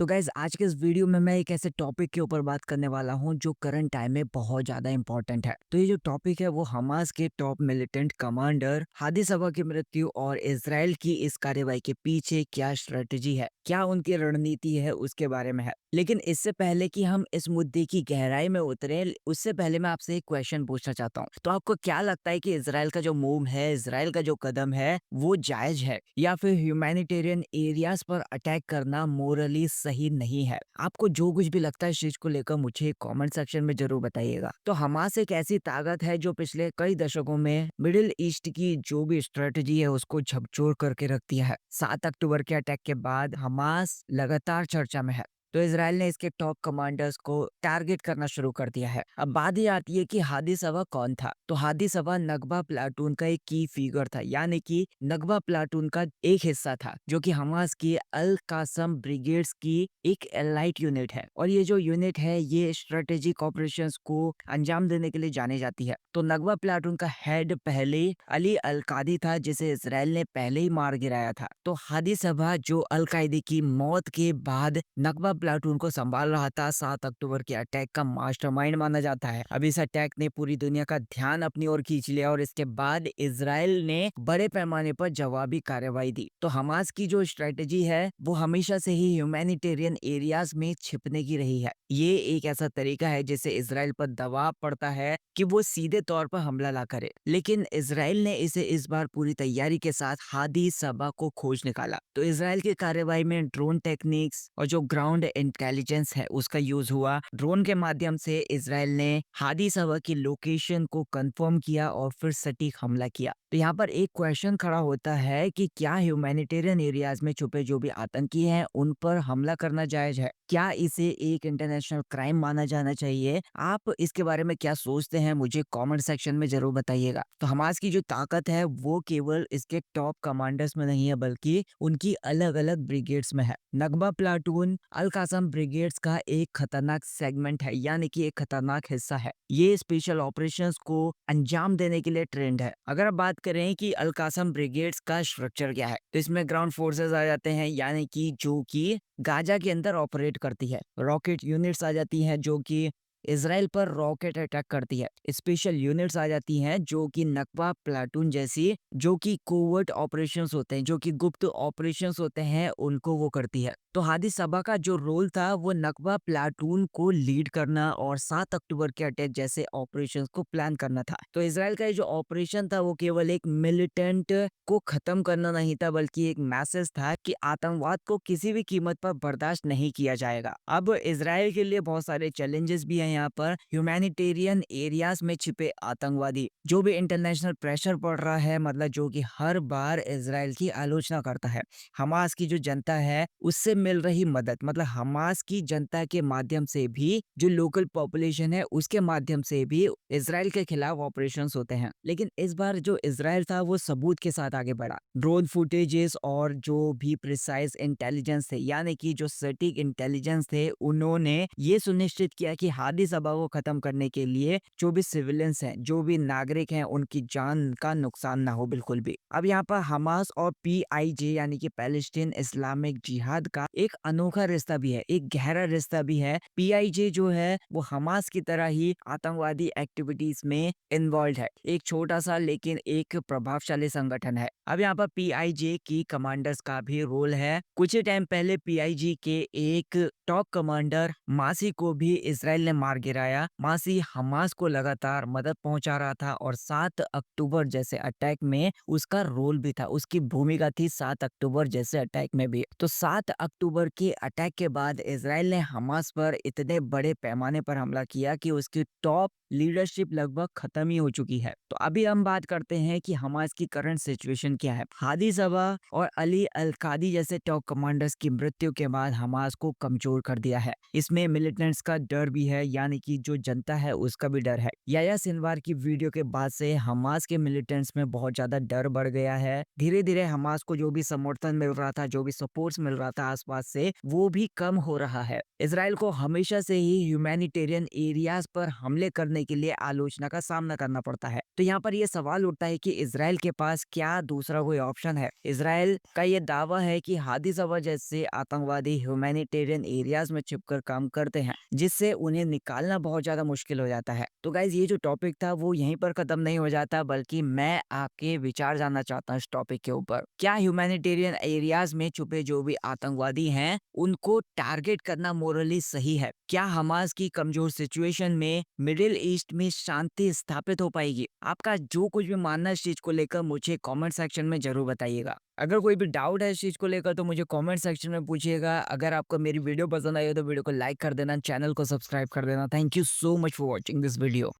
तो गाइज आज के इस वीडियो में मैं एक ऐसे टॉपिक के ऊपर बात करने वाला हूं जो करंट टाइम में बहुत ज्यादा इंपॉर्टेंट है। तो ये जो टॉपिक है वो हमास के टॉप मिलिटेंट कमांडर हादी सबा की मृत्यु और इसराइल की इस कार्रवाई के पीछे क्या स्ट्रेटजी है, क्या उनकी रणनीति है, उसके बारे में है। लेकिन इससे पहले कि हम इस मुद्दे की गहराई में उतरे, उससे पहले मैं आपसे एक क्वेश्चन पूछना चाहता हूँ। तो आपको क्या लगता है कि इसराइल का जो मूव है, इसराइल का जो कदम है, वो जायज है या फिर ह्यूमैनिटेरियन एरियाज पर अटैक करना मोरली सही नहीं है? आपको जो कुछ भी लगता है इस चीज को लेकर मुझे कमेंट सेक्शन में जरूर बताइएगा। तो हमास एक ऐसी ताकत है जो पिछले कई दशकों में मिडिल ईस्ट की जो भी स्ट्रेटजी है उसको झकझोर करके रख दिया है। 7 अक्टूबर के अटैक के बाद हमास लगातार चर्चा में है। तो इसराइल ने इसके टॉप कमांडर्स को टारगेट करना शुरू कर दिया है। अब बात ये आती है कि हादी सबा कौन था। तो हादी सबा नगबा प्लाटून का एक की फिगर था, यानी कि नगबा प्लाटून का एक हिस्सा था जो कि हमास की अल कासम ब्रिगेड्स की एक एलाइट यूनिट है। और ये जो यूनिट है ये स्ट्रेटेजिक ऑपरेशंस को अंजाम देने के लिए जानी जाती है। तो नगबा प्लाटून का हेड पहले अली अल कादी था, जिसे इसराइल ने पहले ही मार गिराया था। तो हादी सबा जो अल कायदे की मौत के बाद नगबा प्लाटून को संभाल रहा था, 7 अक्टूबर के अटैक का मास्टरमाइंड माना जाता है। अब इस अटैक ने पूरी दुनिया का ध्यान अपनी ओर खींच लिया और इसके बाद इसराइल ने बड़े पैमाने पर जवाबी कार्रवाई दी। तो हमास की जो स्ट्रेटेजी है वो हमेशा से ही ह्यूमैनिटेरियन एरियाज में छिपने की रही है। ये एक ऐसा तरीका है जिससे इसराइल पर दबाव पड़ता है कि वो सीधे तौर पर हमला ना करे। लेकिन इसराइल ने इसे इस बार पूरी तैयारी के साथ हादी सबा को खोज निकाला। तो इसराइल की कार्रवाई में ड्रोन टेक्निक्स और जो ग्राउंड इंटेलिजेंस है उसका यूज हुआ। ड्रोन के माध्यम से इसराइल ने हादी सबा की लोकेशन को कंफर्म किया और फिर सटीक हमला किया। तो यहाँ पर एक क्वेश्चन खड़ा होता है कि क्या ह्यूमैनिटेरियन एरियाज में छुपे जो भी आतंकी हैं उन पर हमला करना जायज है? क्या इसे एक इंटरनेशनल क्राइम माना जाना चाहिए? आप इसके बारे में क्या सोचते हैं मुझे कमेंट सेक्शन में जरूर बताइएगा। तो हमास की जो ताकत है वो केवल इसके टॉप कमांडर्स में नहीं है बल्कि उनकी अलग अलग ब्रिगेड्स में है। नगबा प्लाटून अल कासम ब्रिगेड्स का एक खतरनाक सेगमेंट है, यानी कि एक खतरनाक हिस्सा है। ये स्पेशल ऑपरेशंस को अंजाम देने के लिए ट्रेंड है। अगर आप बात करें कि अल कासम ब्रिगेड्स का स्ट्रक्चर क्या है, तो इसमें ग्राउंड फोर्सेस आ जाते हैं, यानी कि जो कि गाजा के अंदर ऑपरेट करती है। रॉकेट यूनिट्स आ जाती हैं जो कि इसराइल पर रॉकेट अटैक करती है। स्पेशल यूनिट्स आ जाती हैं जो कि नकवा प्लाटून जैसी जो कि कोवर्ट ऑपरेशंस होते हैं, जो कि गुप्त ऑपरेशंस होते हैं, उनको वो करती है। तो हादी सबा का जो रोल था वो नकवा प्लाटून को लीड करना और 7 अक्टूबर के अटैक जैसे ऑपरेशंस को प्लान करना था। तो इसराइल का ये जो ऑपरेशन था वो केवल एक मिलिटेंट को खत्म करना नहीं था बल्कि एक मैसेज था कि आतंकवाद को किसी भी कीमत पर बर्दाश्त नहीं किया जाएगा। अब इसराइल के लिए बहुत सारे चैलेंजेस भी हैं यहाँ पर। ह्यूमैनिटेरियन एरियाज में छिपे आतंकवादी, जो भी इंटरनेशनल प्रेशर पड़ रहा है, मतलब जो कि हर बार इसराइल की आलोचना करता है। हमास की जो जनता है उससे मिल रही मदद, मतलब हमास की जनता के माध्यम से भी जो लोकल पॉपुलेशन है उसके माध्यम से भी इसराइल के खिलाफ ऑपरेशंस होते हैं। लेकिन इस बार जो इसराइल था वो सबूत के साथ आगे बढ़ा। ड्रोन फुटेजेस और जो भी प्रिसाइज इंटेलिजेंस थे, यानी कि जो सटीक इंटेलिजेंस थे, उन्होंने ये सुनिश्चित किया कि हादी सबा को खत्म करने के लिए जो भी सिविलियंस हैं, जो भी नागरिक हैं, उनकी जान का नुकसान ना हो बिल्कुल भी। अब यहाँ पर हमास और PIJ यानी कि पैलेस्टीन इस्लामिक जिहाद का एक अनोखा रिश्ता भी है, एक गहरा रिश्ता भी है। PIJ जो है वो हमास की तरह ही आतंकवादी एक्टिविटीज में इन्वॉल्व है। एक छोटा सा लेकिन एक प्रभावशाली संगठन है। अब यहाँ पर PIJ की कमांडर्स का भी रोल है। कुछ ही टाइम पहले PIJ के एक टॉप कमांडर मासी को भी इसराइल ने मार गिराया। मासी हमास को लगातार मदद पहुंचा रहा था और 7 अक्टूबर जैसे अटैक में उसका रोल भी था, उसकी भूमिका थी 7 अक्टूबर जैसे अटैक में भी। तो 7 अक्टूबर के अटैक के बाद इसराइल ने हमास पर इतने बड़े पैमाने पर हमला किया कि उसकी टॉप लीडरशिप लगभग खत्म ही हो चुकी है। तो अभी हम बात करते हैं कि हमास की करंट सिचुएशन क्या है। हादी सबा और अली अल कादी जैसे टॉप कमांडर्स की मृत्यु के बाद हमास को कमजोर कर दिया है। इसमें मिलिटेंट्स का डर भी है, यानी कि जो जनता है उसका भी डर है। याया सिनवार की वीडियो के बाद से हमास के मिलिटेंट्स में बहुत ज्यादा डर बढ़ गया है। धीरे धीरे हमास को जो भी समर्थन मिल रहा था, जो भी सपोर्ट मिल रहा था आसपास से, वो भी कम हो रहा है। इसराइल को हमेशा से ही ह्यूमैनिटेरियन एरियाज पर हमले करने करने के लिए आलोचना का सामना करना पड़ता है। तो यहाँ पर ये सवाल उठता है कि इजराइल के पास क्या दूसरा कोई ऑप्शन है। इजराइल का ये दावा है कि हादी सभा जैसे आतंकवादी ह्यूमैनिटेरियन एरियाज में छिपकर काम करते हैं, जिससे उन्हें निकालना बहुत ज्यादा मुश्किल हो जाता है। तो गाइज ये जो टॉपिक था वो यहीं पर खत्म नहीं हो जाता, बल्कि मैं आपके विचार जानना चाहता हूँ इस टॉपिक के ऊपर। क्या ह्यूमैनिटेरियन एरियाज में छुपे जो भी आतंकवादी हैं उनको टारगेट करना मोरली सही है? क्या हमास की कमजोर सिचुएशन में मिडिल ईस्ट में शांति स्थापित हो पाएगी? आपका जो कुछ भी मानना है इस चीज को लेकर मुझे कमेंट सेक्शन में जरूर बताइएगा। अगर कोई भी डाउट है इस चीज को लेकर तो मुझे कमेंट सेक्शन में पूछिएगा। अगर आपको मेरी वीडियो पसंद आई हो तो वीडियो को लाइक कर देना, चैनल को सब्सक्राइब कर देना। Thank you so much for watching this video.